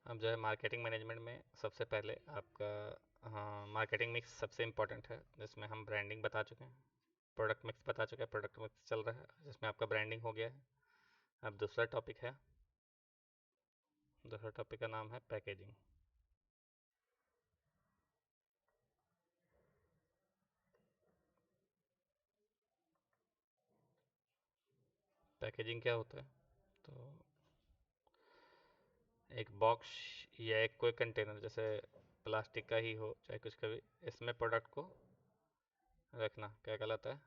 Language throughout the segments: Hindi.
अब जो है मार्केटिंग मैनेजमेंट में सबसे पहले आपका, हाँ, मार्केटिंग मिक्स सबसे इम्पोर्टेंट है, जिसमें हम ब्रांडिंग बता चुके हैं, प्रोडक्ट मिक्स बता चुके हैं, प्रोडक्ट मिक्स चल रहा है जिसमें आपका ब्रांडिंग हो गया है। अब दूसरा टॉपिक है, दूसरा टॉपिक का नाम है पैकेजिंग। पैकेजिंग क्या होता है? तो एक बॉक्स या एक कोई कंटेनर, जैसे प्लास्टिक का ही हो चाहे कुछ का भी, इसमें प्रोडक्ट को रखना क्या कहलाता है?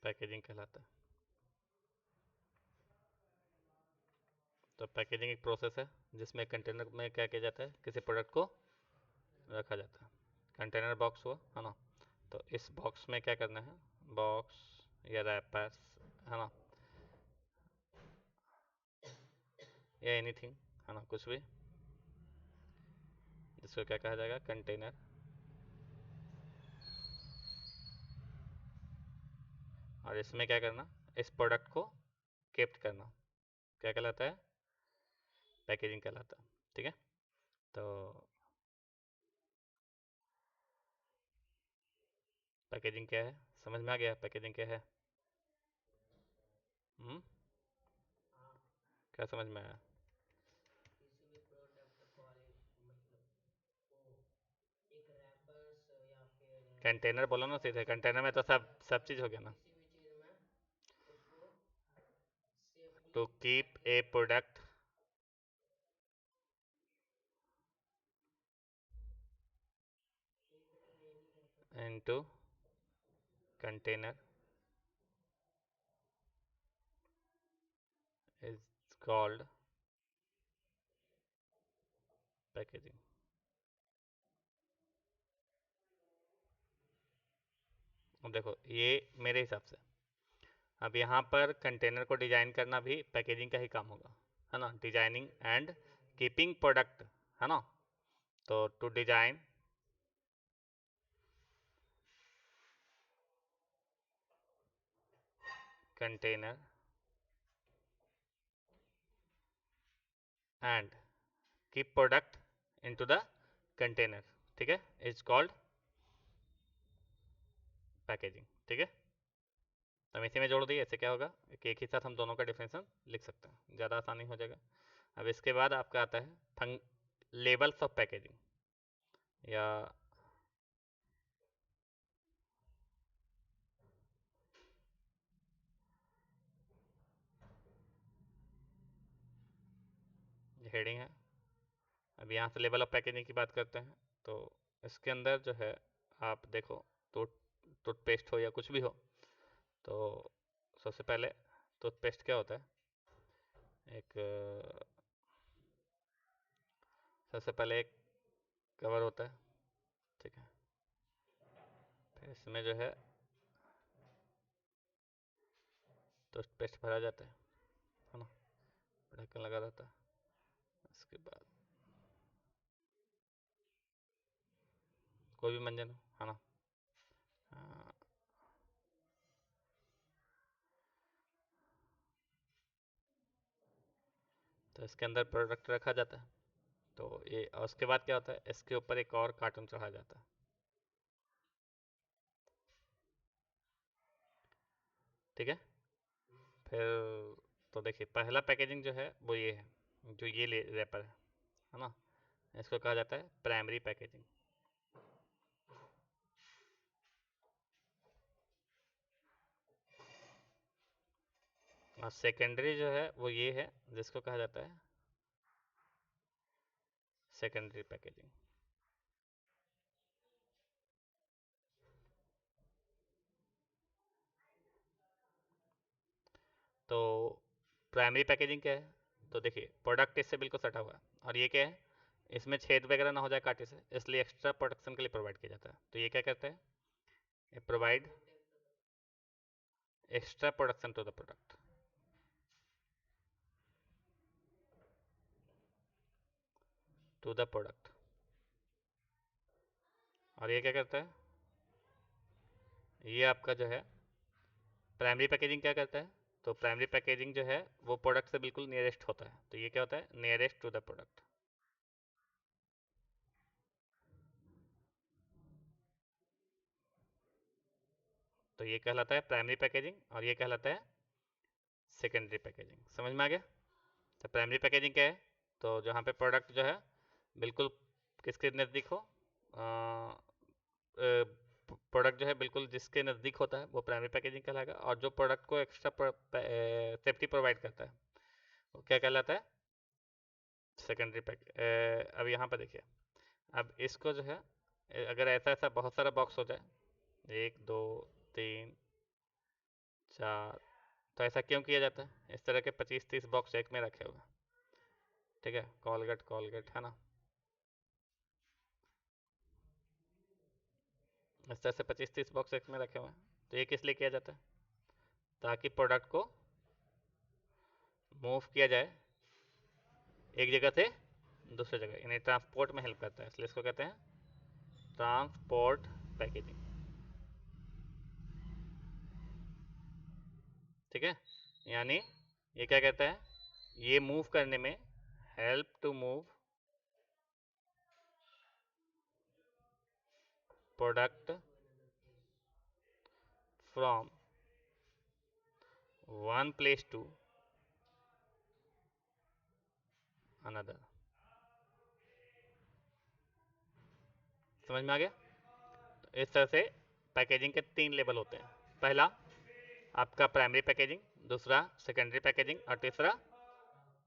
पैकेजिंग कहलाता है। तो पैकेजिंग एक प्रोसेस है जिसमें कंटेनर में क्या किया जाता है, किसी प्रोडक्ट को रखा जाता है। कंटेनर बॉक्स हुआ है ना, तो इस बॉक्स में क्या करना है, बॉक्स या रैपर्स, है ना, या एनीथिंग, है ना, कुछ भी, जिसको क्या कहा जाएगा, कंटेनर। और इसमें क्या करना, इस प्रोडक्ट को केप्ट करना क्या कहलाता है, पैकेजिंग कहलाता है। ठीक है, तो पैकेजिंग क्या है, समझ में आ गया पैकेजिंग क्या है? हम्म, क्या समझ में आया? कंटेनर बोलो ना सीधे, कंटेनर में तो सब चीज़ हो गया ना। To keep a product into container is called packaging. अब देखो ये मेरे हिसाब से, अब यहाँ पर कंटेनर को डिजाइन करना भी पैकेजिंग का ही काम होगा, है ना, डिजाइनिंग एंड कीपिंग प्रोडक्ट, है ना। तो to design container and keep product into the container, ठीक है, इज कॉल्ड पैकेजिंग। ठीक है, तो हम इसी में जोड़ दिए, ऐसे क्या होगा कि एक ही साथ हम दोनों का डिफिनेशन लिख सकते हैं, ज़्यादा आसानी हो जाएगा। अब इसके बाद आपका आता है लेवल्स ऑफ पैकेजिंग, या हेडिंग है। अब यहाँ से लेवल ऑफ पैकेजिंग की बात करते हैं, तो इसके अंदर जो है, आप देखो, तो टूथपेस्ट हो या कुछ भी हो, तो सबसे पहले टूथपेस्ट क्या होता है, एक सबसे पहले एक कवर होता है, ठीक है, फिर इसमें जो है टूथपेस्ट भरा जाता है ना, ढक्कन लगा रहता है। इसके बाद कोई भी मंजन हो, है ना, हाँ, तो इसके अंदर प्रोडक्ट रखा जाता है। तो ये, और उसके बाद क्या होता है, इसके ऊपर एक और कार्टून चढ़ा जाता है। ठीक है, फिर तो देखिए पहला पैकेजिंग जो है वो ये है, जो ये रैपर है ना, इसको कहा जाता है प्राइमरी पैकेजिंग। और सेकेंडरी जो है वो ये है, जिसको कहा जाता है सेकेंडरी पैकेजिंग। तो प्राइमरी पैकेजिंग क्या है, तो देखिए प्रोडक्ट इससे बिल्कुल सटा हुआ है, और ये क्या है, इसमें छेद वगैरह ना हो जाए कांटे से, इसलिए एक्स्ट्रा प्रोटेक्शन के लिए प्रोवाइड किया जाता है। तो ये क्या करता है, ये provide extra protection to the product, to the product. और ये क्या करता है, ये आपका जो है प्राइमरी पैकेजिंग क्या करता है? तो प्राइमरी पैकेजिंग जो है वो प्रोडक्ट से बिल्कुल नियरेस्ट होता है, तो ये क्या होता है? Nearest to the product. तो ये कहलाता है प्राइमरी पैकेजिंग और ये कहलाता है सेकेंडरी पैकेजिंग। समझ में आ गया? तो प्राइमरी पैकेजिंग क्या है? तो जहाँ पे प्रोडक्ट जो है बिल्कुल किसके नज़दीक हो, प्रोडक्ट जो है बिल्कुल जिसके नज़दीक होता है वो प्राइमरी पैकेजिंग कहलाएगा, और जो प्रोडक्ट को एक्स्ट्रा सेफ्टी प्रोवाइड करता है वो क्या कहलाता है? Secondary pack. अब यहाँ पर देखिए, अब इसको जो है अगर ऐसा ऐसा बहुत सारा बॉक्स हो जाए, 1 2 3 4, तो ऐसा क्यों किया जाता है? इस तरह के 25 30 बॉक्स एक में रखे हुए, ठीक है, कॉलगेट कॉलगेट है ना, इस तरह से 25 30 बॉक्स एक में रखे हुए हैं। तो ये किस लिए किया जाता है? ताकि प्रोडक्ट को मूव किया जाए एक जगह से दूसरे जगह, यानी ट्रांसपोर्ट में हेल्प करता है, इसलिए इसको कहते हैं ट्रांसपोर्ट पैकेजिंग। ठीक है, यानी ये क्या कहता है? ये मूव करने में help to move product from one place to another. समझ में आ गया? तो इस तरह से पैकेजिंग के 3 लेवल होते हैं। पहला आपका प्राइमरी पैकेजिंग, दूसरा सेकेंडरी पैकेजिंग, और तीसरा,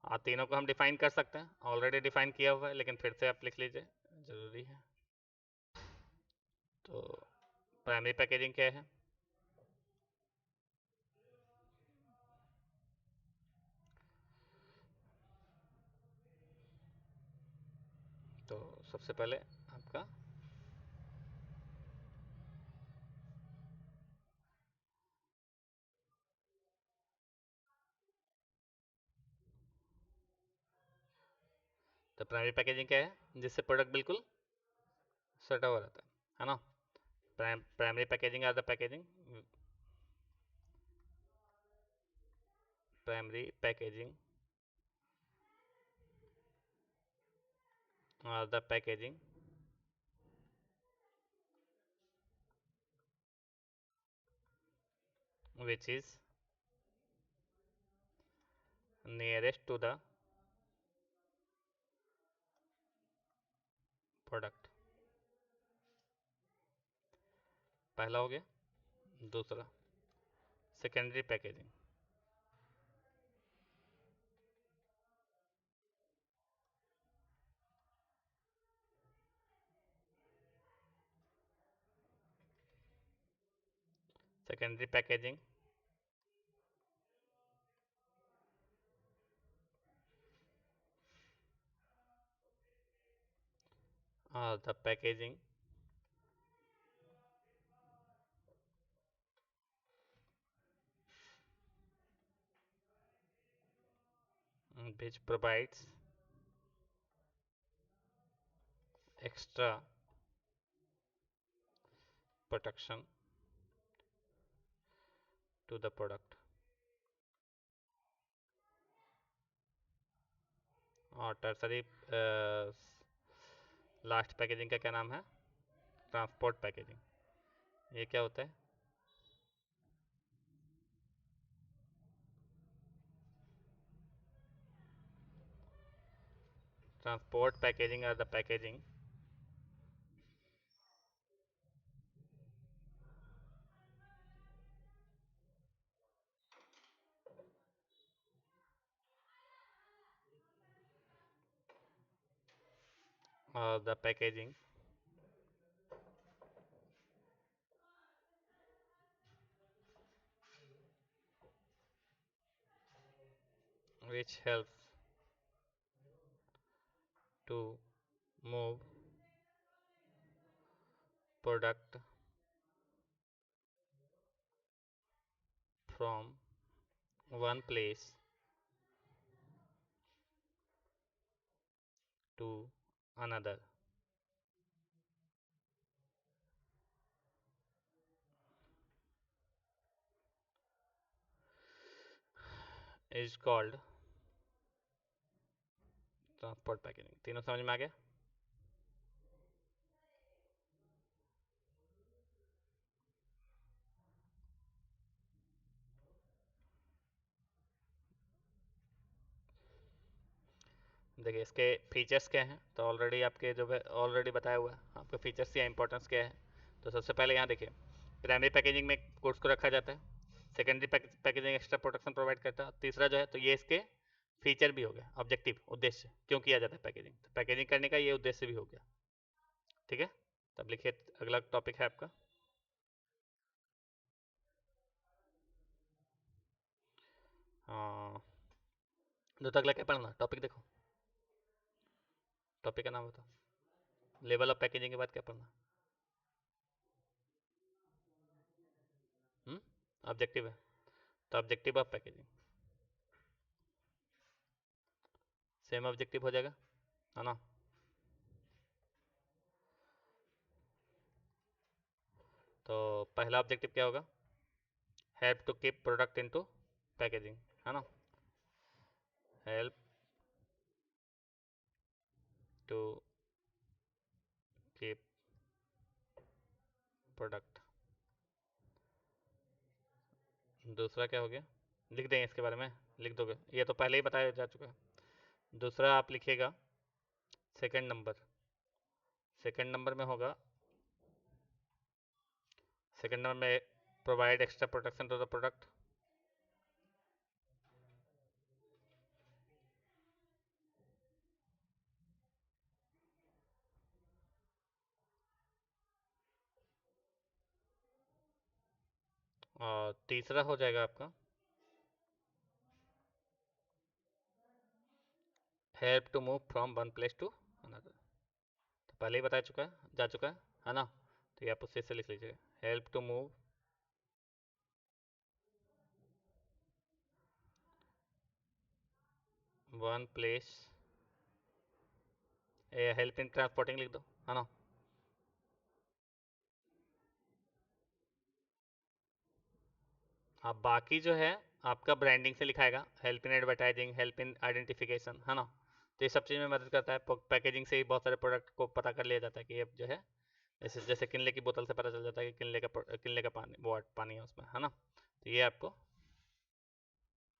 और तीनों को हम डिफाइन कर सकते हैं, ऑलरेडी डिफाइन किया हुआ है लेकिन फिर से आप लिख लीजिए, ज़रूरी है। तो प्राइमरी पैकेजिंग क्या है? तो सबसे पहले आपका तो प्राइमरी पैकेजिंग क्या है? जिससे प्रोडक्ट बिल्कुल सटा हुआ रहता है ना। Primary packaging are the packaging, primary packaging are the packaging which is nearest to the product. पहला हो गया। दूसरा secondary packaging, secondary packaging are the packaging which provides extra protection to the product। और टर्सरी लास्ट पैकेजिंग का क्या नाम है? Transport packaging. ये क्या होता है? Transport packaging are the packaging or the packaging which helps to move product from one place to another। Is called transport packaging. तीनों समझ में आ गया? देखिए इसके फीचर्स क्या हैं, तो ऑलरेडी आपके जो है ऑलरेडी बताया हुआ है आपके फीचर्स या इंपॉर्टेंस क्या है। तो सबसे पहले यहाँ देखिए, प्राइमरी पैकेजिंग में गुड्स को रखा जाता है, secondary packaging extra protection provide करता है, तीसरा जो है तो ये इसके फीचर भी हो गया, ऑब्जेक्टिव उद्देश्य क्यों किया जाता है पैकेजिंग, तो पैकेजिंग करने का ये उद्देश्य भी हो गया। ठीक है, तब लिखिए अगला टॉपिक है आपका हाँ, दो तक अगला क्या पढ़ना टॉपिक देखो, टॉपिक का नाम बताओ। लेवल ऑफ पैकेजिंग के बाद क्या पढ़ना? ऑब्जेक्टिव है, तो objective of packaging same objective हो जाएगा, है ना। तो पहला ऑब्जेक्टिव क्या होगा? Help to keep product into packaging, है ना। Help to keep product. दूसरा क्या हो गया? लिख देंगे इसके बारे में, लिख दोगे, ये तो पहले ही बताया जा चुका है। दूसरा आप लिखिएगा सेकंड नंबर, सेकंड नंबर में होगा, सेकंड नंबर में provide extra protection to the product. और तीसरा हो जाएगा आपका help to move from one place to another, तो पहले ही बता चुका है, जा चुका है ना। तो ये आप उससे से लिख लीजिए, help to move one place, help in transporting लिख दो, है ना। अब बाकी जो है आपका ब्रांडिंग से लिखाएगा, help in advertising, help in identification, है ना। तो ये सब चीज़ में मदद करता है, पैकेजिंग से ही बहुत सारे प्रोडक्ट को पता कर लिया जाता है कि ये जो है, जैसे जैसे किनले की बोतल से पता चल जाता है कि किनले का पानी वो पानी है उसमें, है ना। तो ये आपको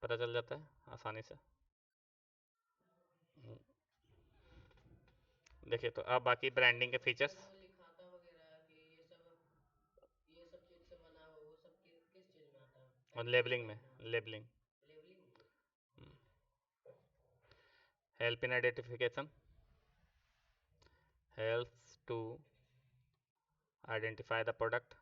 पता चल जाता है आसानी से। देखिए तो अब बाकी ब्रांडिंग के फीचर्स और लेबलिंग में, labelling help in identification, helps to identify the product.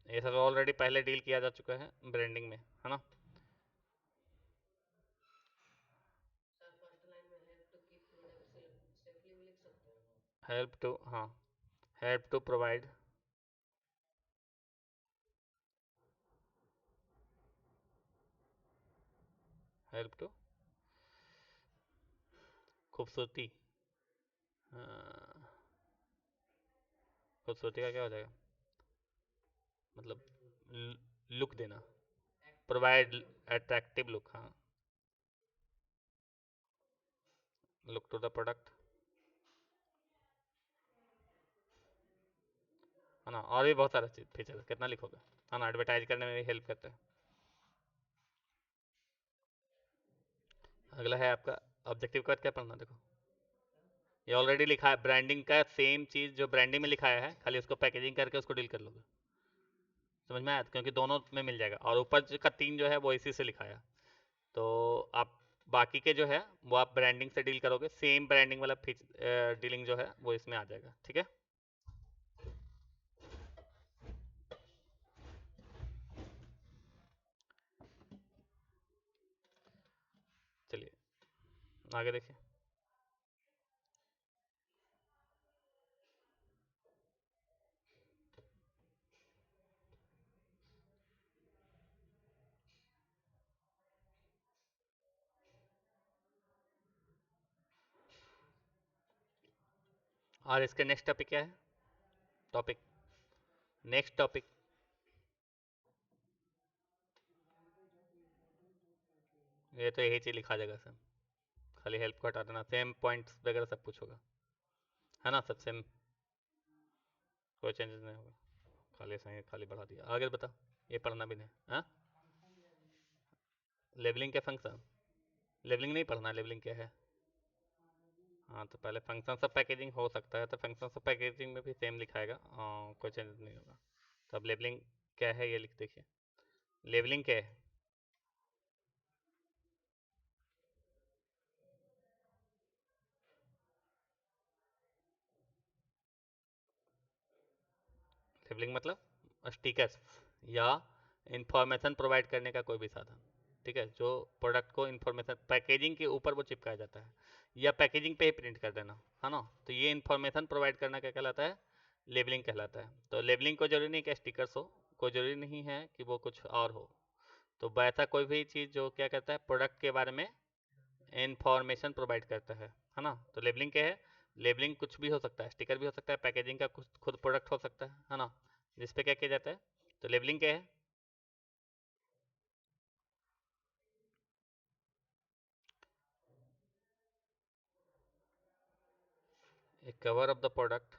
ये सब ऑलरेडी पहले डील किया जा चुका है ब्रांडिंग में, है ना। हेल्प टू, हाँ, help to provide, help to खूबसूरती, खूबसूरती का क्या हो जाएगा, मतलब लुक देना, प्रोवाइड अट्रैक्टिव लुक, हाँ, लुक टू द प्रोडक्ट, है ना। और भी बहुत सारा चीज फीचर कितना लिखोगे, है ना, एडवर्टाइज करने में भी हेल्प करते हैं। अगला है आपका ऑब्जेक्टिव का क्या पढ़ना, देखो ये ऑलरेडी लिखा है, ब्रांडिंग का सेम चीज जो ब्रांडिंग में लिखाया है, खाली उसको पैकेजिंग करके उसको डील कर लोगे। समझ में आया, क्योंकि दोनों में मिल जाएगा, और ऊपर का तीन जो है वो इसी से लिखाया। तो आप बाकी के जो है वो आप ब्रांडिंग से डील करोगे, सेम ब्रांडिंग वाला डीलिंग जो है वो इसमें आ जाएगा। ठीक है, चलिए आगे देखिए। और इसके नेक्स्ट टॉपिक क्या है? Topic, next topic. ये तो यही चीज लिखा जाएगा सर, खाली हेल्प को हटा देना, सेम पॉइंट्स वगैरह सब कुछ होगा, है ना, सब सेम, कोई चेंजेस नहीं होगा, खाली सही खाली बढ़ा दिया। आगे बता, ये पढ़ना भी नहीं, हाँ। लेबलिंग क्या फंक्शन, लेबलिंग नहीं पढ़ना, लेबलिंग क्या है। हाँ तो पहले फंक्शन ऑफ पैकेजिंग हो सकता है, तो फंक्शन ऑफ पैकेजिंग में भी सेम लिखाएगा, कोई चेंज नहीं होगा। तो अब लेबलिंग क्या है ये लिख देखिए, लेबलिंग क्या है। लेबलिंग मतलब स्टिकर्स या इंफॉर्मेशन प्रोवाइड करने का कोई भी साधन, ठीक है, जो प्रोडक्ट को इंफॉर्मेशन पैकेजिंग के ऊपर वो चिपकाया जाता है, या पैकेजिंग पे ही प्रिंट कर देना, है ना, तो ये इंफॉर्मेशन प्रोवाइड करना क्या कहलाता है, लेबलिंग कहलाता है। तो लेबलिंग को जरूरी नहीं कि स्टिकर्स हो, कोई जरूरी नहीं है कि वो कुछ और हो, तो वैसा कोई भी चीज़ जो क्या कहता है प्रोडक्ट के बारे में इंफॉर्मेशन प्रोवाइड करता है ना। तो लेबलिंग क्या है, लेबलिंग कुछ भी हो सकता है, स्टिकर भी हो सकता है, पैकेजिंग का कुछ खुद प्रोडक्ट हो सकता है ना, जिसपे क्या किया जाता है। तो लेबलिंग क्या है, a cover of the product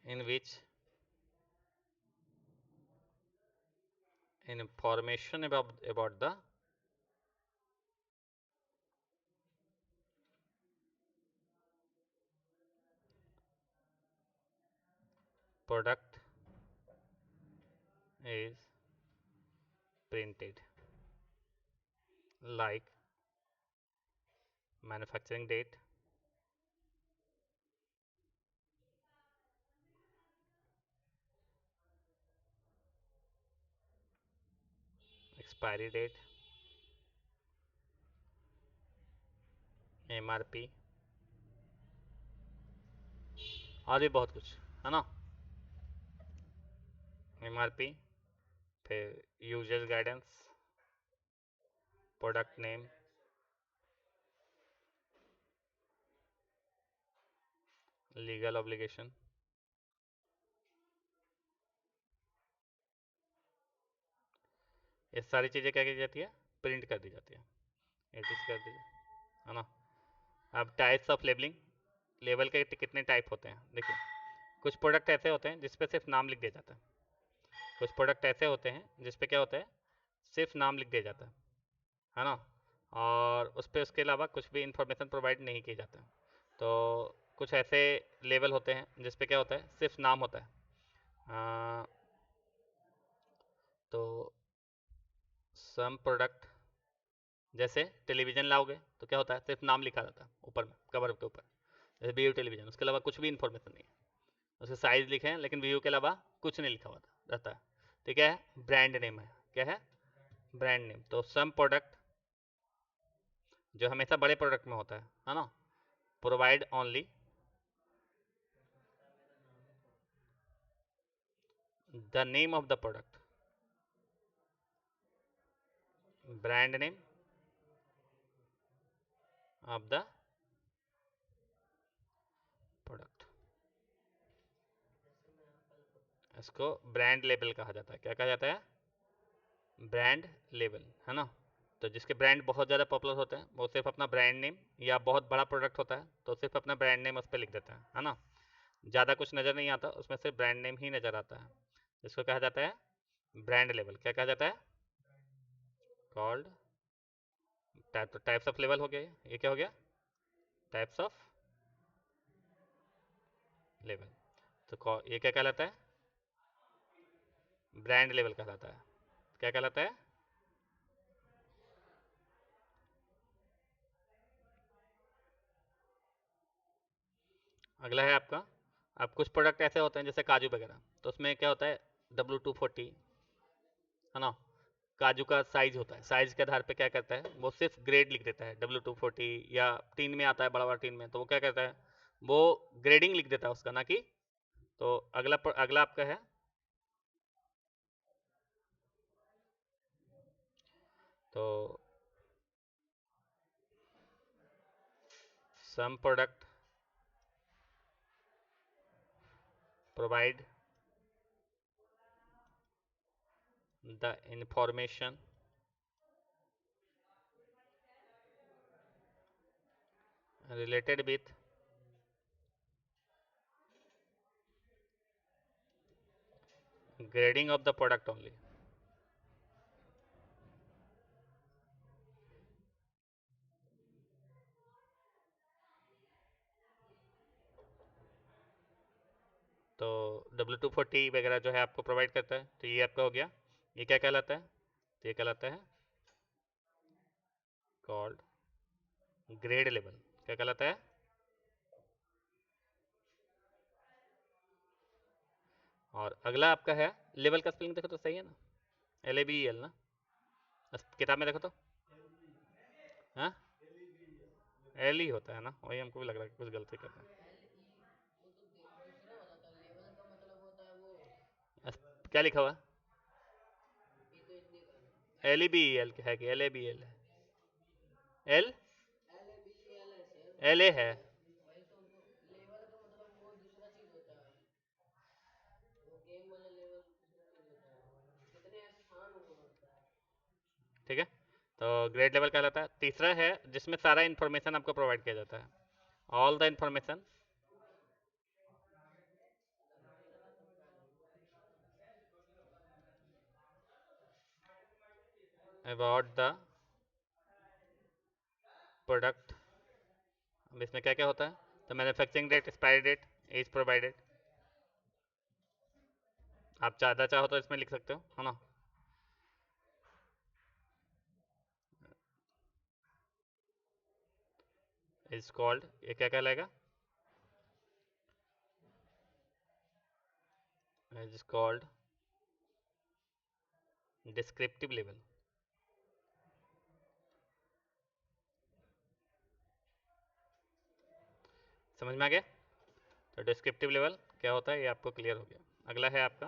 in which information about the product is printed, like manufacturing date, expiry date, MRP, और भी बहुत कुछ, है ना। MRP, फिर users guidance, product name, legal obligation, ये सारी चीज़ें क्या की जाती है, प्रिंट कर दी जाती है, एडिट कर दी, है ना। अब टाइप्स ऑफ लेबलिंग, लेबल के कितने टाइप होते हैं देखिए, कुछ प्रोडक्ट ऐसे होते हैं जिसपे सिर्फ नाम लिख दिया जाता है, कुछ प्रोडक्ट ऐसे होते हैं जिसपे क्या होता है, सिर्फ नाम लिख दिया जाता है ना, और उस पर उसके अलावा कुछ भी इंफॉर्मेशन प्रोवाइड नहीं किया जाता। तो कुछ ऐसे लेबल होते हैं जिसपे क्या होता है, सिर्फ नाम होता है। तो सम प्रोडक्ट, जैसे टेलीविज़न लाओगे तो क्या होता है, सिर्फ नाम लिखा जाता है ऊपर में, कवर के ऊपर, जैसे वीयू टेलीविज़न, उसके अलावा कुछ भी इन्फॉर्मेशन नहीं है, उसके साइज़ लिखे हैं लेकिन वीयू के अलावा कुछ नहीं लिखा हुआ रहता है। ठीक है, ब्रांड नेम है, क्या है, ब्रांड नेम। तो सम प्रोडक्ट जो हमेशा बड़े प्रोडक्ट में होता है ना, provide only the name of the product, brand name of the product, इसको ब्रांड लेबल कहा जाता है। क्या कहा जाता है, ब्रांड लेबल, है ना। तो जिसके ब्रांड बहुत ज़्यादा पॉपुलर होते हैं वो सिर्फ अपना ब्रांड नेम, या बहुत बड़ा प्रोडक्ट होता है तो सिर्फ अपना ब्रांड नेम उस पर लिख देता है ना, ज़्यादा कुछ नज़र नहीं आता उसमें, सिर्फ ब्रांड नेम ही नज़र आता है, जिसको कहा जाता है ब्रांड लेबल। क्या कहा जाता है, कॉल्ड टाइप। तो टाइप्स ऑफ लेबल हो गया, ये क्या हो गया, टाइप्स ऑफ लेबल। तो ये क्या कहलाता है, ब्रांड लेबल कहलाता है। क्या कहलाता है, अगला है आपका, अब कुछ प्रोडक्ट ऐसे होते हैं जैसे काजू वगैरह, तो उसमें क्या होता है, W240, है ना, काजू का साइज होता है, साइज के आधार पे क्या करता है वो सिर्फ ग्रेड लिख देता है, W240, या टीन में आता है बड़ा बड़ा टीन में, तो वो क्या करता है, वो ग्रेडिंग लिख देता है उसका, ना कि। तो अगला आपका है, तो some product provide the information related with grading of the product only. तो W240 वगैरह जो है आपको प्रोवाइड करता है, तो ये आपका हो गया। ये क्या कहलाता है? तो ये कहलाता है कॉल्ड ग्रेड लेवल। क्या कहलाता है? और अगला आपका है लेवल का स्पेलिंग देखो तो सही है ना, LABEL ना, किताब में देखो तो हाँ एल ही होता है ना, वही हमको भी लग रहा है कि कुछ गलती करते हैं। क्या लिखा हुआ? LEBEL है कि LABEL है? एल LA है। ठीक है, तो ग्रेड लेवल कहलाता है। तीसरा है जिसमें सारा इन्फॉर्मेशन आपको प्रोवाइड किया जाता है, all the information about the product. अब इसमें क्या क्या होता है? तो manufacturing date, expiry date is provided. आप ज़्यादा चाहो तो इसमें लिख सकते हो, है ना। इज कॉल्ड, ये क्या कहलाएगा? Is called descriptive level. समझ में आ गया? तो डिस्क्रिप्टिव लेवल क्या होता है ये आपको क्लियर हो गया। अगला है आपका,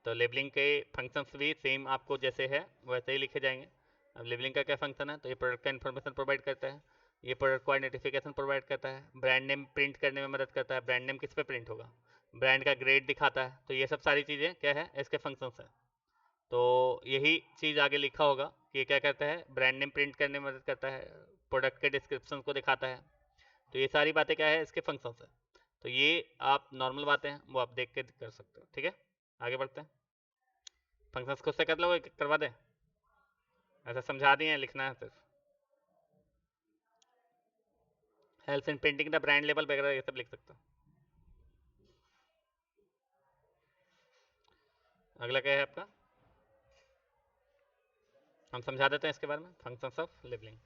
तो लेबलिंग के फंक्शंस भी सेम आपको जैसे है वैसे ही लिखे जाएंगे। अब लेबलिंग का क्या फंक्शन है? तो ये प्रोडक्ट का इन्फॉर्मेशन प्रोवाइड करता है, ये प्रोडक्ट को आइडेंटिफिकेशन प्रोवाइड करता है, ब्रांड नेम प्रिंट करने में मदद करता है। ब्रांड नेम किस पे प्रिंट होगा? ब्रांड का ग्रेड दिखाता है। तो ये सब सारी चीज़ें क्या है? इसके फंक्शंस है। तो यही चीज़ आगे लिखा होगा कि ये क्या करता है? ब्रांड नेम प्रिंट करने में मदद करता है, प्रोडक्ट के डिस्क्रिप्शन को दिखाता है। तो ये सारी बातें क्या है? इसके फंक्शंस है। तो ये आप नॉर्मल बातें हैं वो आप देख के कर सकते हो। ठीक है, आगे बढ़ते हैं। फंक्शंस खुद से कर लो, करवा दें? ऐसा समझा दिए हैं, लिखना है सिर्फ। Help in printing the brand label वगैरह ये सब लिख सकते हो। अगला क्या है आपका? हम समझा देते हैं इसके बारे में, फंक्शंस ऑफ लेबलिंग।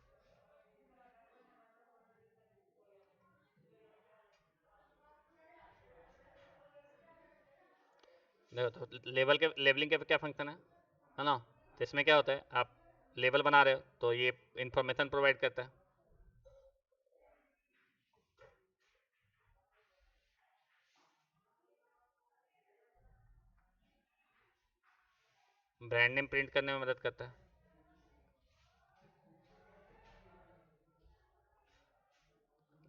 देखो, तो लेबल के लेबलिंग के क्या फंक्शन है ना। तो इसमें क्या होता है, आप लेबल बना रहे हो तो ये इंफॉर्मेशन प्रोवाइड करता है। ब्रांड नेम प्रिंट करने में मदद करता है।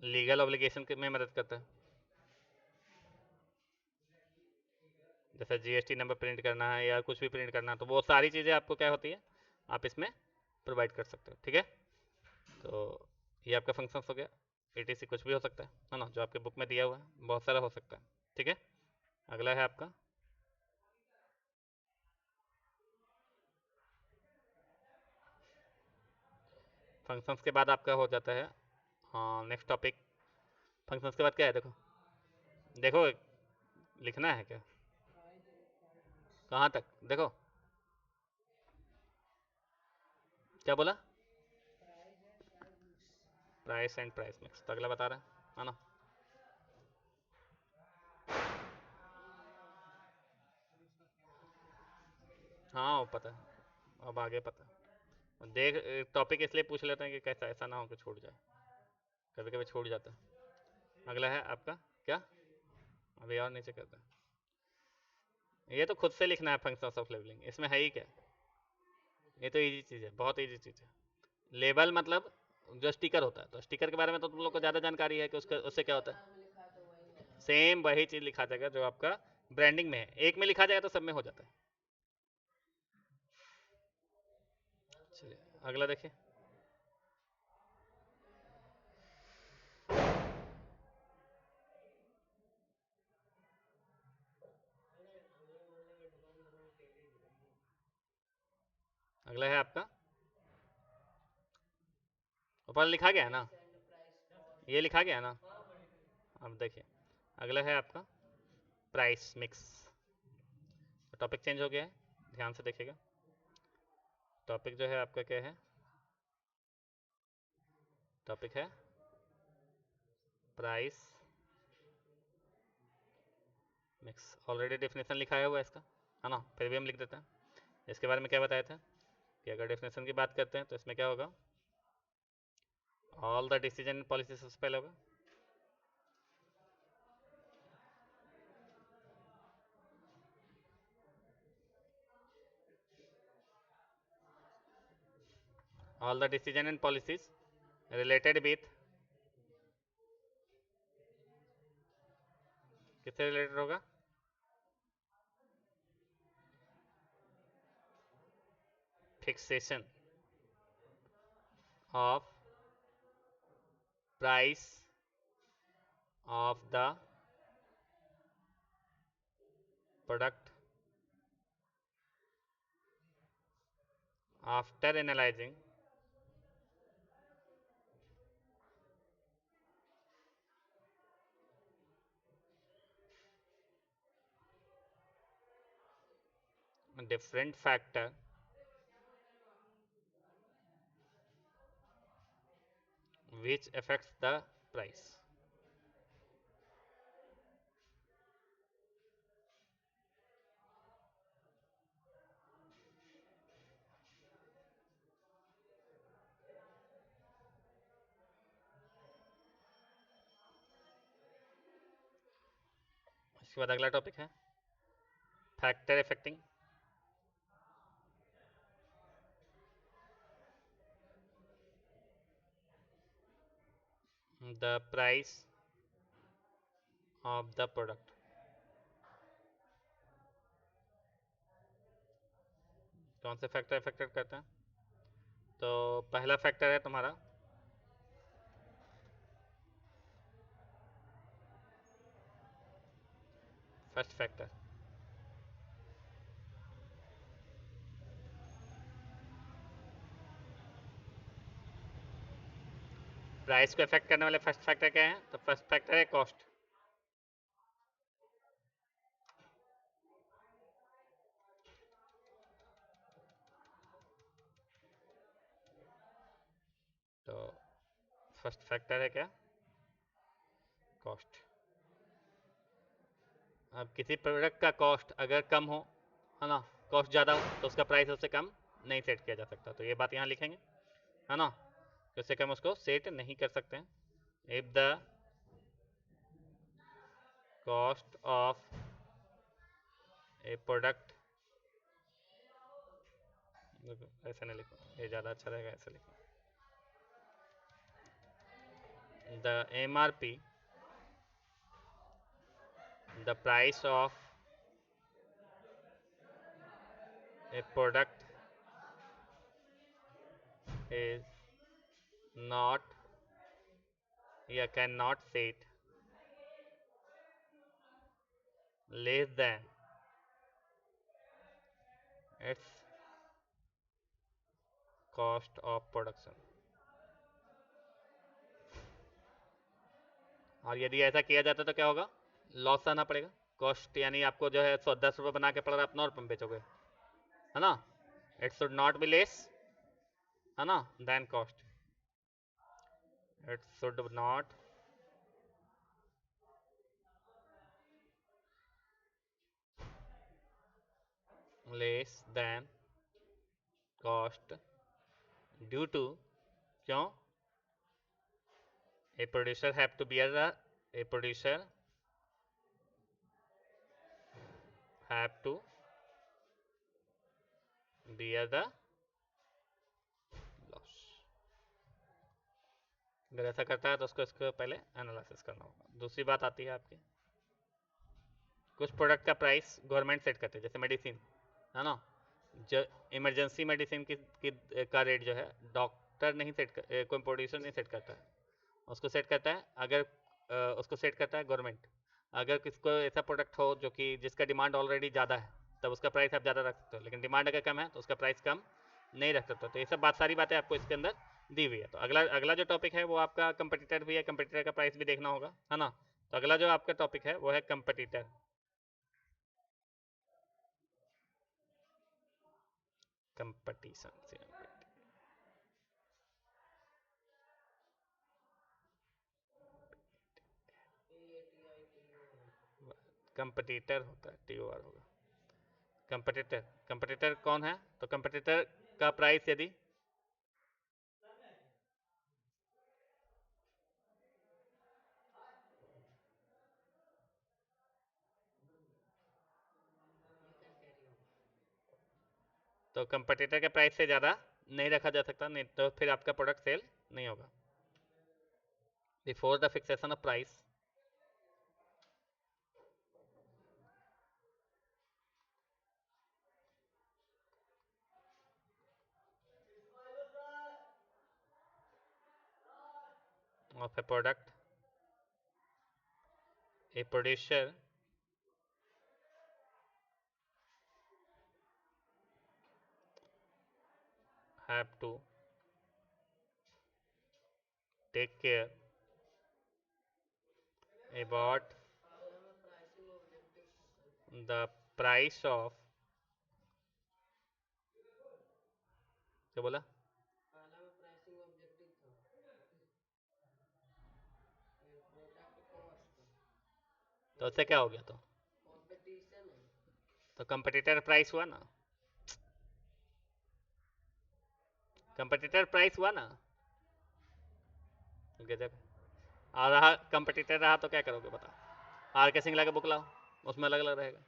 लीगल ऑब्लिगेशन में मदद करता है, जैसे GST नंबर प्रिंट करना है या कुछ भी प्रिंट करना है, तो वो सारी चीज़ें आपको क्या होती है, आप इसमें प्रोवाइड कर सकते हो। ठीक है, तो ये आपका फंक्शन हो गया। ETC कुछ भी हो सकता है ना, जो आपके बुक में दिया हुआ है बहुत सारा हो सकता है। ठीक है, अगला है आपका फंक्शंस के बाद आपका हो जाता है हाँ नेक्स्ट टॉपिक। फंक्शंस के बाद क्या है? देखो देखो, लिखना है क्या? कहाँ तक देखो? क्या बोला? प्राइस एंड प्राइस मिक्स, तो अगला बता रहा है ना। हाँ वो पता है, अब आगे पता है। देख, टॉपिक इसलिए पूछ लेते हैं कि कैसा ऐसा ना हो कि छूट जाए, कभी कभी छूट जाता है। अगला है आपका क्या? अभी और नीचे करते हैं। ये तो खुद से लिखना है फंक्शंस ऑफ लेबलिंग, इसमें है ही क्या? ये तो इजी चीज़ है, बहुत इजी चीज़ है। लेबल मतलब जो स्टिकर होता है, तो स्टिकर के बारे में तो तुम लोग को ज़्यादा जानकारी है कि उसका उससे क्या होता है। सेम वही चीज़ लिखा जाएगा जो आपका ब्रांडिंग में है, एक में लिखा जाएगा तो सब में हो जाता है। चलिए अगला देखिए। अगला है आपका, ऊपर लिखा गया है ना, ये लिखा गया है ना। अब देखिए अगला है आपका प्राइस मिक्स। टॉपिक चेंज हो गया है, ध्यान से देखिएगा। टॉपिक जो है आपका क्या है, टॉपिक है प्राइस मिक्स। ऑलरेडी डेफिनेशन लिखा है हुआ इसका, है ना, फिर भी हम लिख देते हैं। इसके बारे में क्या बताए थे कि अगर डेफिनेशन की बात करते हैं तो इसमें क्या होगा, ऑल द डिसीजन पॉलिसी सबसे पहले होगा। All the decision and policies related with, किससे रिलेटेड होगा, fixation of price of the product after analysing different factor which affects the price। इसके बाद अगला टॉपिक है factor affecting the price of the product. कौन से फैक्टर इफेक्टेड करते हैं, तो पहला फैक्टर है तुम्हारा फर्स्ट फैक्टर, प्राइस को इफेक्ट करने वाले फर्स्ट फैक्टर क्या है, तो फर्स्ट फैक्टर है कॉस्ट। तो फर्स्ट फैक्टर है क्या, कॉस्ट। अब किसी प्रोडक्ट का कॉस्ट अगर कम हो, है ना, कॉस्ट ज़्यादा हो तो उसका प्राइस उससे कम नहीं सेट किया जा सकता, तो ये बात यहाँ लिखेंगे, है ना, उससे कम उसको सेट नहीं कर सकते हैं। If the cost of A product, ऐसा नहीं लिखो, ये ज़्यादा अच्छा रहेगा, ऐसा लिखो, the MRP, the price of a product is not, या cannot set less than its cost of production। और यदि ऐसा किया जाता तो क्या होगा, लॉस आना पड़ेगा। कॉस्ट यानी आपको जो है 10 रुपये बना के पड़ रहा है, आप 9 रुपये में बेचोगे, है ना। It should not be less, है ना, than cost. It should not less than cost due to, क्यों, a producer have to bear the, a producer have to bear the loss। अगर ऐसा करता है तो उसको इसको पहले एनालिसिस करना होगा। दूसरी बात आती है आपकी, कुछ प्रोडक्ट का प्राइस गवर्नमेंट सेट करते हैं, जैसे मेडिसिन है ना, जो इमरजेंसी मेडिसिन का रेट जो है डॉक्टर नहीं सेट कर, कोई प्रोड्यूसर नहीं सेट करता है, उसको सेट करता है अगर उसको सेट करता है गवर्नमेंट। अगर किसको ऐसा प्रोडक्ट हो जो कि जिसका डिमांड ऑलरेडी ज़्यादा है, तब उसका प्राइस आप ज़्यादा रख सकते हो, लेकिन डिमांड अगर कम है तो उसका प्राइस कम नहीं रख सकते। तो ये सब सारी बातें आपको इसके अंदर दी हुई है। तो अगला अगला जो टॉपिक है वो आपका कंपटीटर भी है, कंपटीटर का प्राइस भी देखना होगा, है ना। तो अगला जो आपका टॉपिक है वो है कंपटीटर। कंपटीशन से कंपटीटर होता है, TOR होगा कंपटीटर। कंपटीटर कौन है? तो कंपटीटर का प्राइस यदि तो कंपटीटर के प्राइस से ज़्यादा नहीं रखा जा सकता, नहीं तो फिर आपका प्रोडक्ट सेल नहीं होगा। Before the fixation of price, of a product, a producer have to take care about the price of, क्या बोला? तो उससे क्या हो गया? तो कंपटीटर प्राइस हुआ ना, कंपटीटर प्राइस हुआ ना। गजब। और रहा कंपटीटर रहा तो क्या करोगे बताओ? RK सिंगला का बुक लाओ, उसमें अलग अलग रहेगा।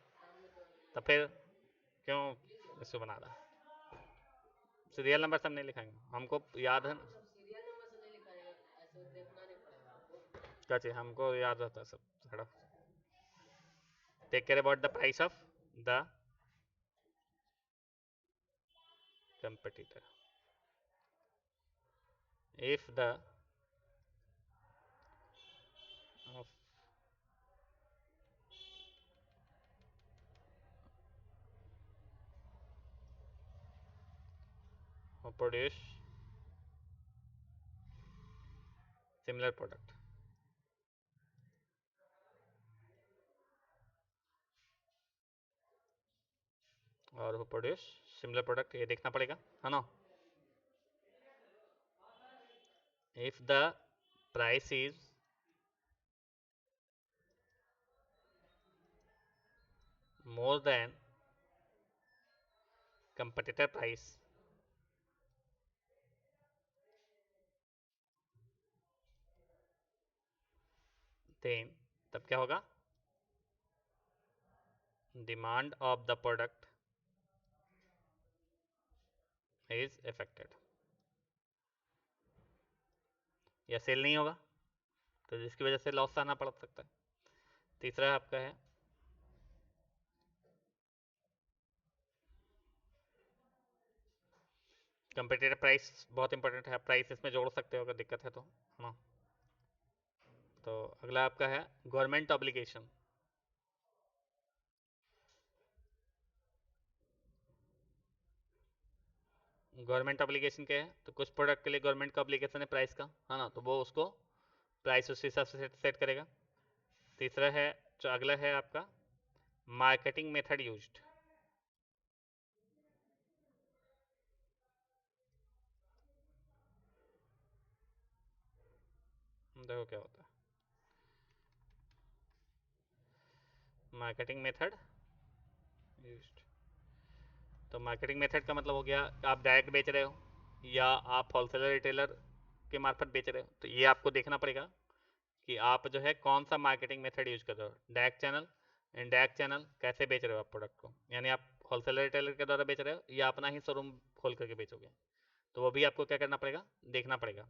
तो फिर क्यों इसको बना रहा? सीरियल नंबर सब नहीं लिखाएंगे, हमको याद है ना क्या चाहिए, हमको याद रहता है सब। Take care about the price of the competitor if the of produce similar product, और वो प्रोड्यूस सिमिलर प्रोडक्ट, ये देखना पड़ेगा, है ना। If the price is more than competitor price, then तब क्या होगा? Demand of the product is affected, या सेल नहीं होगा, तो जिसकी वजह से लॉस आना पड़ सकता है। तीसरा आपका है कंपटीटर प्राइस, बहुत इंपॉर्टेंट है, प्राइस इसमें जोड़ सकते हो अगर दिक्कत है तो, है ना। तो अगला आपका है गवर्नमेंट ऑब्लिगेशन। गवर्नमेंट ऑब्लिगेशन क्या है? तो कुछ प्रोडक्ट के लिए गवर्नमेंट का ऑब्लिगेशन है प्राइस का, है ना, तो वो उसको प्राइस उस हिसाब से सेट करेगा। तीसरा है, जो अगला है आपका मार्केटिंग मेथड यूज्ड। देखो क्या होता है मार्केटिंग मेथड यूज्ड। तो मार्केटिंग मेथड का मतलब हो गया आप डायरेक्ट बेच रहे हो या आप होलसेलर रिटेलर के मार्फत बेच रहे हो, तो ये आपको देखना पड़ेगा कि आप जो है कौन सा मार्केटिंग मेथड यूज कर रहे हो, डायरेक्ट चैनल, इनडायरेक्ट चैनल, कैसे बेच रहे हो आप प्रोडक्ट को, यानी आप होलसेलर रिटेलर के द्वारा बेच रहे हो या अपना ही शोरूम खोल करके बेचोगे, तो वो भी आपको क्या करना पड़ेगा, देखना पड़ेगा।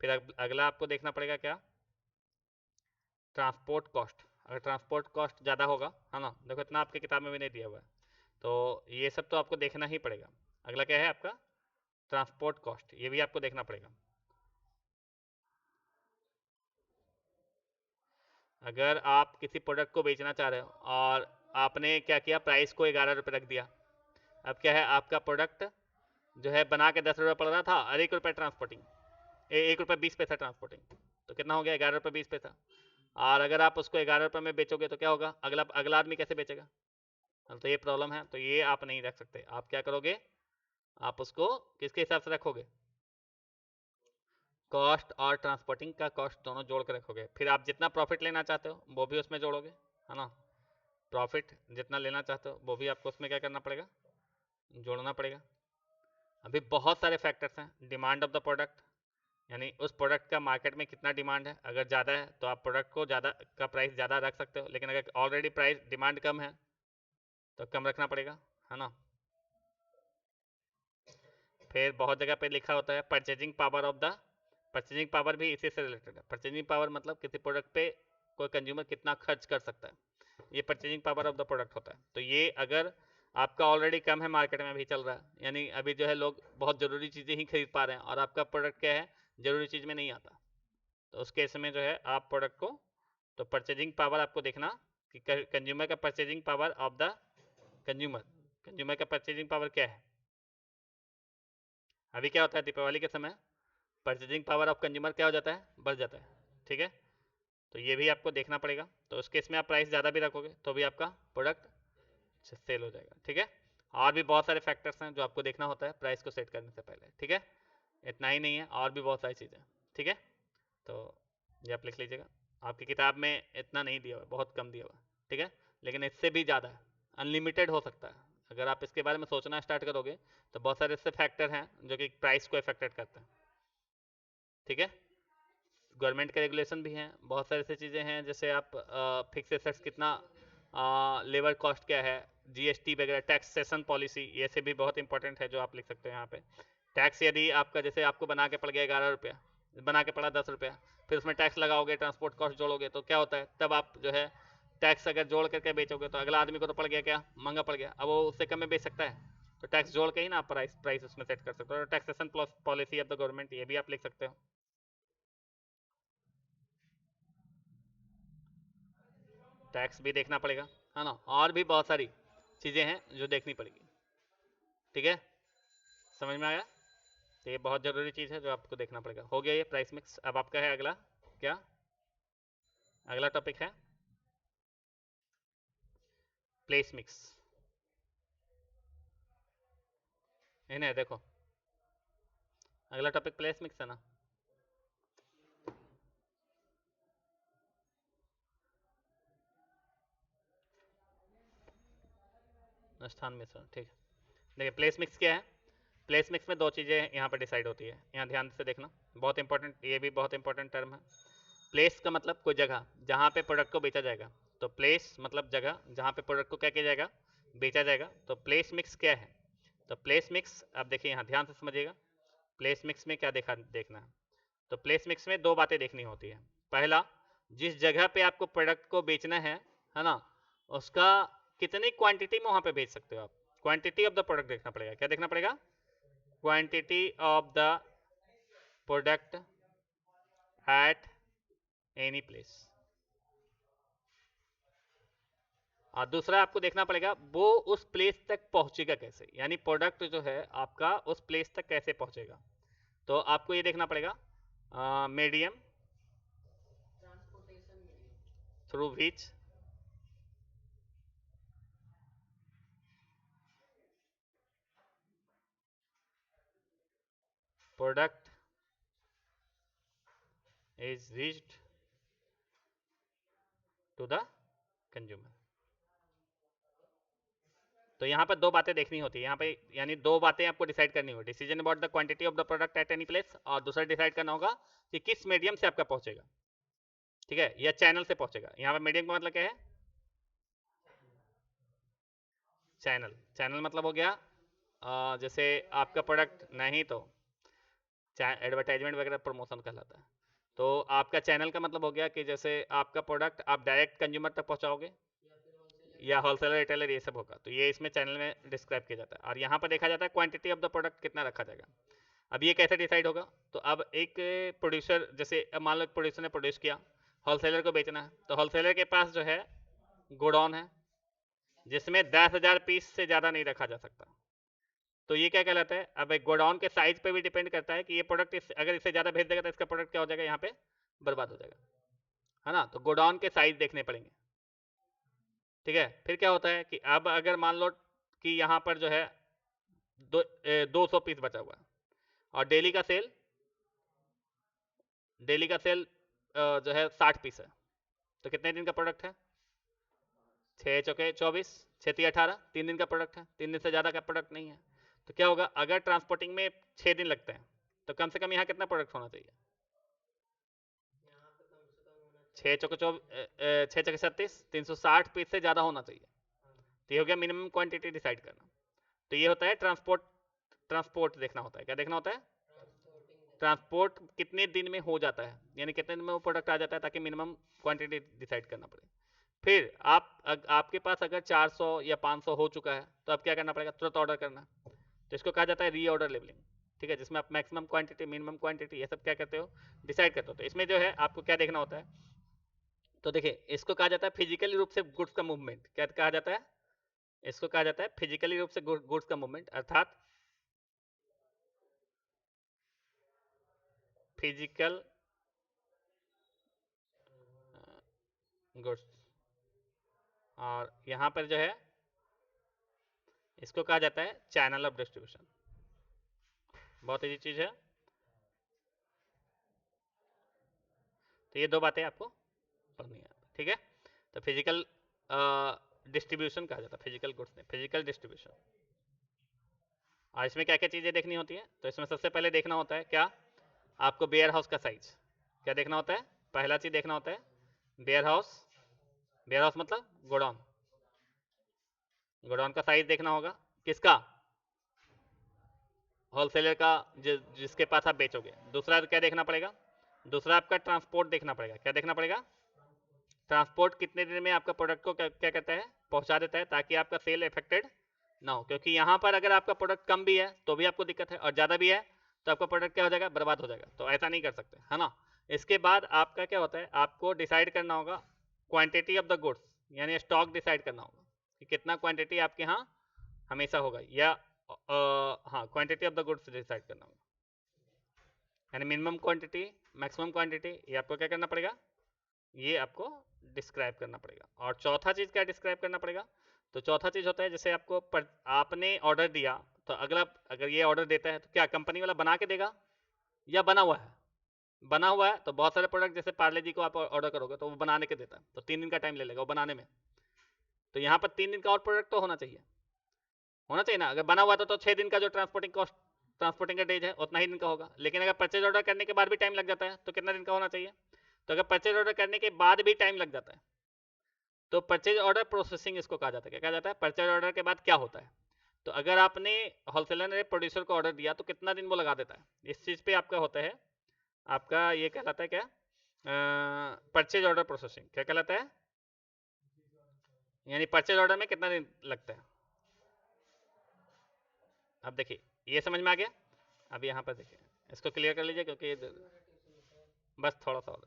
फिर अगला आपको देखना पड़ेगा क्या, ट्रांसपोर्ट कॉस्ट। अगर ट्रांसपोर्ट कॉस्ट ज़्यादा होगा, है ना, देखो इतना आपके किताब में भी नहीं दिया हुआ है, तो ये सब तो आपको देखना ही पड़ेगा। अगला क्या है आपका, ट्रांसपोर्ट कॉस्ट, ये भी आपको देखना पड़ेगा। अगर आप किसी प्रोडक्ट को बेचना चाह रहे हो और आपने क्या किया, प्राइस को 11 रुपये रख दिया, अब क्या है, आपका प्रोडक्ट जो है बना के 10 रुपये पड़ रहा था और 1 रुपये ट्रांसपोर्टिंग, 1 रुपये 20 पैसा ट्रांसपोर्टिंग, तो कितना हो गया, 11 रुपये 20 पैसा। और अगर आप उसको 11 रुपये में बेचोगे तो क्या होगा, अगला अगला आदमी कैसे बेचेगा, तो ये प्रॉब्लम है। तो ये आप नहीं रख सकते। आप क्या करोगे, आप उसको किसके हिसाब से रखोगे, कॉस्ट और ट्रांसपोर्टिंग का कॉस्ट दोनों जोड़ के रखोगे। फिर आप जितना प्रॉफिट लेना चाहते हो वो भी उसमें जोड़ोगे, है ना, प्रॉफिट जितना लेना चाहते हो वो भी आपको उसमें क्या करना पड़ेगा, जोड़ना पड़ेगा। अभी बहुत सारे फैक्टर्स हैं, डिमांड ऑफ द प्रोडक्ट, यानी उस प्रोडक्ट का मार्केट में कितना डिमांड है, अगर ज़्यादा है तो आप प्रोडक्ट को ज़्यादा का प्राइस ज़्यादा रख सकते हो, लेकिन अगर ऑलरेडी प्राइस डिमांड कम है तो कम रखना पड़ेगा, है ना। फिर बहुत जगह पे लिखा होता है purchasing power of the, purchasing power भी इसी से रिलेटेड है। परचेजिंग पावर मतलब किसी प्रोडक्ट पे कोई कंज्यूमर कितना खर्च कर सकता है, ये purchasing power of the product होता है। तो ये अगर आपका ऑलरेडी कम है, मार्केट में अभी चल रहा है, यानी अभी जो है लोग बहुत ज़रूरी चीज़ें ही खरीद पा रहे हैं और आपका प्रोडक्ट क्या है, ज़रूरी चीज़ में नहीं आता, तो उस केस में जो है आप प्रोडक्ट को, तो परचेजिंग पावर आपको देखना कि कंज्यूमर का purchasing power of the consumer, consumer का परचेजिंग पावर क्या है। अभी क्या होता है, दीपावली के समय परचेजिंग पावर ऑफ कंज्यूमर क्या हो जाता है, बढ़ जाता है, ठीक है। तो ये भी आपको देखना पड़ेगा। तो उस केस में आप प्राइस ज़्यादा भी रखोगे तो भी आपका प्रोडक्ट सेल हो जाएगा, ठीक है। और भी बहुत सारे फैक्टर्स हैं जो आपको देखना होता है प्राइस को सेट करने से पहले, ठीक है। इतना ही नहीं है, और भी बहुत सारी चीज़ें, ठीक है। तो ये आप लिख लीजिएगा, आपकी किताब में इतना नहीं दिया हुआ, बहुत कम दिया हुआ, ठीक है, लेकिन इससे भी ज़्यादा है, अनलिमिटेड हो सकता है। अगर आप इसके बारे में सोचना स्टार्ट करोगे तो बहुत सारे इससे फैक्टर हैं जो कि प्राइस को इफेक्टेड करते हैं, ठीक है। गवर्नमेंट के रेगुलेशन भी हैं, बहुत सारी ऐसी चीज़ें हैं, जैसे आप फिक्स एसेट्स कितना, लेबर कॉस्ट क्या है, जीएसटी वगैरह, टैक्सेशन पॉलिसी, ये से भी बहुत इंपॉर्टेंट है जो आप लिख सकते हो यहाँ पे। टैक्स यदि आपका, जैसे आपको बना के पड़ गया 11 रुपया, बना के पड़ा 10 रुपया, फिर उसमें टैक्स लगाओगे, ट्रांसपोर्ट कॉस्ट जोड़ोगे, तो क्या होता है, तब आप जो है टैक्स अगर जोड़ करके बेचोगे तो अगला आदमी को तो पड़ गया क्या, महंगा पड़ गया, अब वो उससे कम में बेच सकता है, तो टैक्स जोड़ के ही ना आप प्राइस प्राइस उसमें सेट कर सकते हो। Taxation policy of the government, ये भी आप लिख सकते हो। टैक्स भी देखना पड़ेगा, है ना, और भी बहुत सारी चीज़ें हैं जो देखनी पड़ेगी, ठीक है, समझ में आया। तो ये बहुत ज़रूरी चीज़ है जो आपको देखना पड़ेगा। हो गया ये प्राइस मिक्स। अब आपका है अगला क्या, अगला टॉपिक है प्लेस मिक्स। इन्हें देखो, अगला टॉपिक प्लेस मिक्स है ना। स्थान मिश्रण, ठीक है। देखिए प्लेस मिक्स क्या है, प्लेस मिक्स में दो चीज़ें यहाँ पर डिसाइड होती है, यहाँ ध्यान से देखना, बहुत इंपॉर्टेंट, ये भी बहुत इंपॉर्टेंट टर्म है। प्लेस का मतलब कोई जगह जहाँ पे प्रोडक्ट को बेचा जाएगा, तो प्लेस मतलब जगह जहाँ पे प्रोडक्ट को क्या किया जाएगा, बेचा जाएगा। तो प्लेस मिक्स क्या है, तो प्लेस मिक्स आप देखिए यहाँ ध्यान से समझिएगा, प्लेस मिक्स में क्या देखना है। तो प्लेस मिक्स में दो बातें देखनी होती है। पहला, जिस जगह पे आपको प्रोडक्ट को बेचना है ना, उसका कितनी क्वांटिटी में वहाँ पे बेच सकते हो आप, क्वांटिटी ऑफ द प्रोडक्ट देखना पड़ेगा। क्या देखना पड़ेगा, quantity of the product at any place. और दूसरा आपको देखना पड़ेगा वो उस प्लेस तक पहुंचेगा कैसे, यानी प्रोडक्ट जो है आपका उस प्लेस तक कैसे पहुंचेगा। तो आपको ये देखना पड़ेगा medium through which product is reached to the consumer. तो यहाँ पर दो बातें देखनी होती है यहाँ पे, यानी दो बातें आपको डिसाइड करनी होगी, decision about the quantity of the product at any place, और दूसरा डिसाइड करना होगा कि किस मीडियम से आपका पहुंचेगा, ठीक है, या चैनल से पहुंचेगा। यहाँ पर मीडियम का मतलब क्या है, चैनल, चैनल मतलब हो गया जैसे आपका प्रोडक्ट नहीं तो एडवर्टाइजमेंट वगैरह प्रमोशन कहलाता है। तो आपका चैनल का मतलब हो गया कि जैसे आपका प्रोडक्ट आप डायरेक्ट कंज्यूमर तक पहुंचाओगे या होलसेलर रिटेलर, ये सब होगा, तो ये इसमें चैनल में डिस्क्राइब किया जाता है। और यहाँ पर देखा जाता है क्वांटिटी ऑफ द प्रोडक्ट कितना रखा जाएगा। अब ये कैसे डिसाइड होगा, तो अब एक प्रोड्यूसर, जैसे मान लो प्रोड्यूसर ने प्रोड्यूस किया, होलसेलर को बेचना है, तो होलसेलर के पास जो है गोडाउन है जिसमें 10,000 पीस से ज़्यादा नहीं रखा जा सकता। तो ये क्या कहलाता है, अब एक गोडाउन के साइज पे भी डिपेंड करता है कि ये प्रोडक्ट अगर इससे ज़्यादा भेज देगा तो इसका प्रोडक्ट क्या हो जाएगा, यहाँ पे बर्बाद हो जाएगा, है ना। तो गोडाउन के साइज देखने पड़ेंगे, ठीक है। फिर क्या होता है कि अब अगर मान लो कि यहाँ पर जो है 200 पीस बचा हुआ है और डेली का सेल जो है 60 पीस है, तो कितने दिन का प्रोडक्ट है, 6 चौके 24, 6 3 18, 3 दिन का प्रोडक्ट है, 3 दिन से ज़्यादा का प्रोडक्ट नहीं है। तो क्या होगा, अगर ट्रांसपोर्टिंग में 6 दिन लगते हैं तो कम से कम यहाँ कितना प्रोडक्ट होना चाहिए, 6 चौके 6 चौके 36, 360 पीस से ज़्यादा होना चाहिए। तो ये हो गया मिनिमम क्वांटिटी डिसाइड करना। तो ये होता है ट्रांसपोर्ट देखना होता है। क्या देखना होता है, ट्रांसपोर्ट कितने दिन में हो जाता है, यानी कितने दिन में वो प्रोडक्ट आ जाता है, ताकि मिनिमम क्वांटिटी डिसाइड करना पड़े। फिर आपके पास अगर 400 या 500 हो चुका है तो अब क्या करना पड़ेगा, तुरंत ऑर्डर करना। तो इसको कहा जाता है री ऑर्डर लेवलिंग, ठीक है, जिसमें आप मैक्सिमम क्वांटिटी, मिनिमम क्वांटिटी, ये सब क्या करते हो, डिसाइड करते हो। तो इसमें जो है आपको क्या देखना होता है, तो देखिए इसको कहा जाता है फिजिकली रूप से गुड्स का मूवमेंट। क्या कहा जाता है, इसको कहा जाता है फिजिकली रूप से गुड्स का मूवमेंट, अर्थात फिजिकल गुड्स। और यहाँ पर जो है इसको कहा जाता है चैनल ऑफ डिस्ट्रीब्यूशन। बहुत ईजी चीज़ है। तो ये दो बातें आपको पढ़नी है, ठीक है। तो फिजिकल डिस्ट्रीब्यूशन कहा जाता है, फिजिकल गुड्स नहीं, फिजिकल डिस्ट्रीब्यूशन। और इसमें क्या क्या चीज़ें देखनी होती है, तो इसमें सबसे पहले देखना होता है क्या, आपको वेयर हाउस का साइज। क्या देखना होता है, पहला चीज़ देखना होता है वेयर हाउस। वेयर हाउस मतलब गोडाउन, गोडाउन का साइज देखना होगा, किसका, होलसेलर का, जिसके पास आप बेचोगे। दूसरा क्या देखना पड़ेगा, दूसरा आपका ट्रांसपोर्ट देखना पड़ेगा। क्या देखना पड़ेगा, ट्रांसपोर्ट कितने दिन में आपका प्रोडक्ट को क्या कहता है, पहुंचा देता है, ताकि आपका सेल इफेक्टेड ना हो। क्योंकि यहाँ पर अगर आपका प्रोडक्ट कम भी है तो भी आपको दिक्कत है, और ज़्यादा भी है तो आपका प्रोडक्ट क्या हो जाएगा, बर्बाद हो जाएगा। तो ऐसा नहीं कर सकते, है ना। इसके बाद आपका क्या होता है, आपको डिसाइड करना होगा क्वांटिटी ऑफ द गुड्स, यानी स्टॉक डिसाइड करना होगा कि कितना क्वांटिटी आपके यहाँ हमेशा होगा, या हाँ, quantity of the goods decide करना होगा, यानी मिनिमम क्वांटिटी, मैक्सिमम क्वांटिटी, ये आपको क्या करना पड़ेगा, ये आपको डिस्क्राइब करना पड़ेगा। और चौथा चीज़ क्या डिस्क्राइब करना पड़ेगा, तो चौथा चीज़ होता है जैसे आपने ऑर्डर दिया, तो अगला अगर ये ऑर्डर देता है तो क्या कंपनी वाला बना के देगा या बना हुआ है, बना हुआ है तो बहुत सारे प्रोडक्ट जैसे पार्ले जी को आप ऑर्डर करोगे तो वो बनाने के देता है, तो 3 दिन का टाइम ले लेगा वो बनाने में। तो यहाँ पर 3 दिन का और प्रोडक्ट तो होना चाहिए ना। अगर बना हुआ तो 6 दिन का जो ट्रांसपोर्टिंग कॉस्ट, ट्रांसपोर्टिंग का डेज है उतना ही दिन का होगा। लेकिन अगर परचेज ऑर्डर करने के बाद भी टाइम लग जाता है तो कितना दिन का होना चाहिए, तो अगर परचेज ऑर्डर करने के बाद भी टाइम लग जाता है तो परचेज ऑर्डर प्रोसेसिंग इसको कहा जाता है। क्या कहा जाता है, परचेज ऑर्डर के बाद क्या होता है, तो अगर आपने होलसेलर ने प्रोड्यूसर को ऑर्डर दिया तो कितना दिन वो लगा देता है, इस चीज़ पे आपका होता है, आपका ये कहलाता है क्या, परचेज ऑर्डर प्रोसेसिंग। क्या कहलाता है, यानी परचेज ऑर्डर में कितना दिन लगता है। अब देखिए ये समझ में आ गया। अब यहाँ पर देखिए इसको क्लियर कर लीजिए, क्योंकि बस थोड़ा सा और।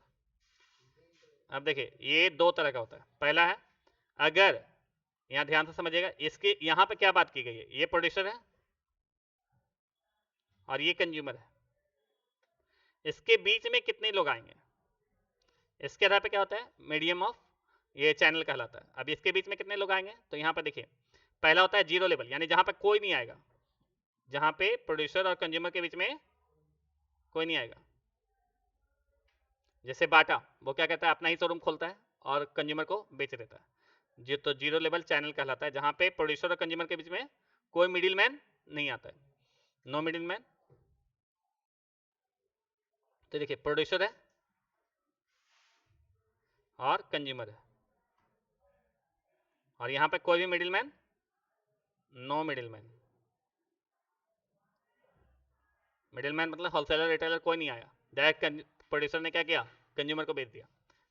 अब देखिए ये दो तरह का होता है। पहला है, अगर यहाँ ध्यान से समझिएगा, इसके यहाँ पे क्या बात की गई है, ये प्रोड्यूसर है और ये कंज्यूमर है, इसके बीच में कितने लोग आएंगे, इसके आधार पे क्या होता है, मीडियम ऑफ ये चैनल कहलाता है। अब इसके बीच में कितने लोग आएंगे, तो यहाँ पर देखिए पहला होता है जीरो लेवल, यानी जहाँ पे कोई नहीं आएगा, जहाँ पे प्रोड्यूसर और कंज्यूमर के बीच में कोई नहीं आएगा। जैसे बाटा, वो क्या कहता है, अपना ही शोरूम खोलता है और कंज्यूमर को बेच देता है। जी, तो जीरो लेवल चैनल कहलाता है जहाँ पे प्रोड्यूसर और कंज्यूमर के बीच में कोई मिडिल मैन नहीं आता है, नो मिडिल मैन। तो देखिए प्रोड्यूसर है और कंज्यूमर है, और यहाँ पे कोई भी middle man, no middle man, middleman मतलब होलसेलर रिटेलर कोई नहीं आया, डायरेक्ट प्रोड्यूसर ने क्या किया, कंज्यूमर को बेच दिया।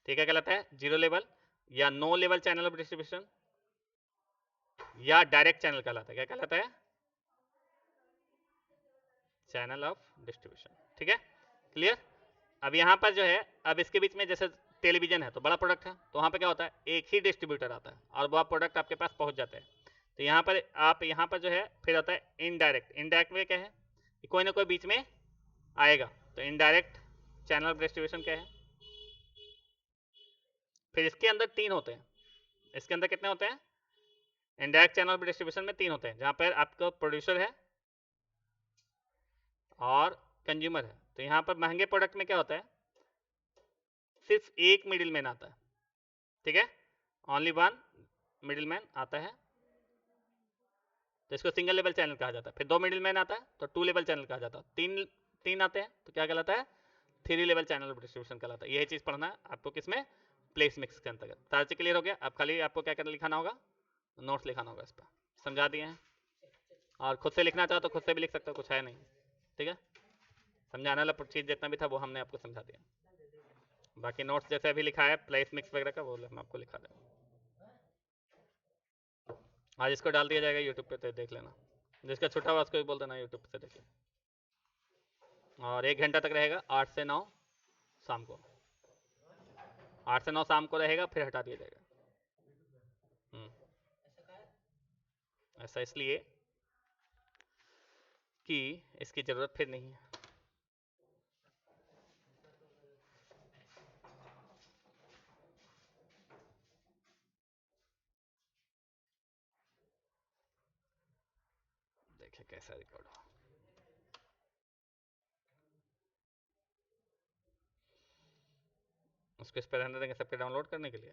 ठीक है, कहलाता है जीरो लेवल या no level channel of distribution या डायरेक्ट चैनल कहलाता है। क्या कहलाता है? Channel of distribution. ठीक है, क्लियर। अब यहाँ पर जो है, अब इसके बीच में जैसे टेलीविजन है तो बड़ा प्रोडक्ट है, तो वहाँ पे क्या होता है, एक ही डिस्ट्रीब्यूटर आता है और वह प्रोडक्ट आपके पास पहुँच जाता है। तो यहाँ पर आप यहाँ पर जो है फिर आता है इनडायरेक्ट। इनडायरेक्ट में क्या है कि कोई ना कोई बीच में आएगा, तो इनडायरेक्ट चैनल ऑफ डिस्ट्रीब्यूशन क्या है। फिर इसके अंदर तीन होते हैं, इसके अंदर कितने होते हैं, इनडायरेक्ट चैनल ऑफ डिस्ट्रीब्यूशन में तीन होते हैं, जहाँ पर आपका प्रोड्यूसर है और कंज्यूमर है। तो यहाँ पर महंगे प्रोडक्ट में क्या होता है, सिर्फ एक मिडिल मैन आता है। ठीक है, ओनली वन मिडिल मैन आता है, तो इसको सिंगल लेवल चैनल कहा जाता है। फिर दो मिडिल मैन आता है तो टू लेवल चैनल कहा जाता है। तीन तीन आते हैं तो क्या कहलाता है, three level channel of distribution कहलाता है। यही चीज़ पढ़ना है आपको किसमें, प्लेस मिक्स के अंतर्गत। सारा चीज क्लियर हो गया। अब खाली आपको क्या करना, लिखाना होगा, नोट्स लिखाना होगा। इस पर समझा दिए हैं, और खुद से लिखना चाहो तो खुद से भी लिख सकते हो, कुछ है नहीं। ठीक है, समझाने वाला चीज़ जितना भी था वो हमने आपको समझा दिया। बाकी नोट्स जैसे अभी लिखा है प्लेस मिक्स वगैरह का, वो हम आपको लिखा देंगे। आज इसको डाल दिया जाएगा यूट्यूब पे, तो देख लेना। जिसका छुट्टा हुआ उसको भी बोल देना यूट्यूब से देख लेना। और 1 घंटा तक रहेगा, 8 से 9 शाम को। 8 से 9 शाम को रहेगा, फिर हटा दिया जाएगा। ऐसा इसलिए कि इसकी ज़रूरत फिर नहीं है। देखे कैसा रिकॉर्ड हो। उसको इस पर रहने देंगे सबके डाउनलोड करने के लिए।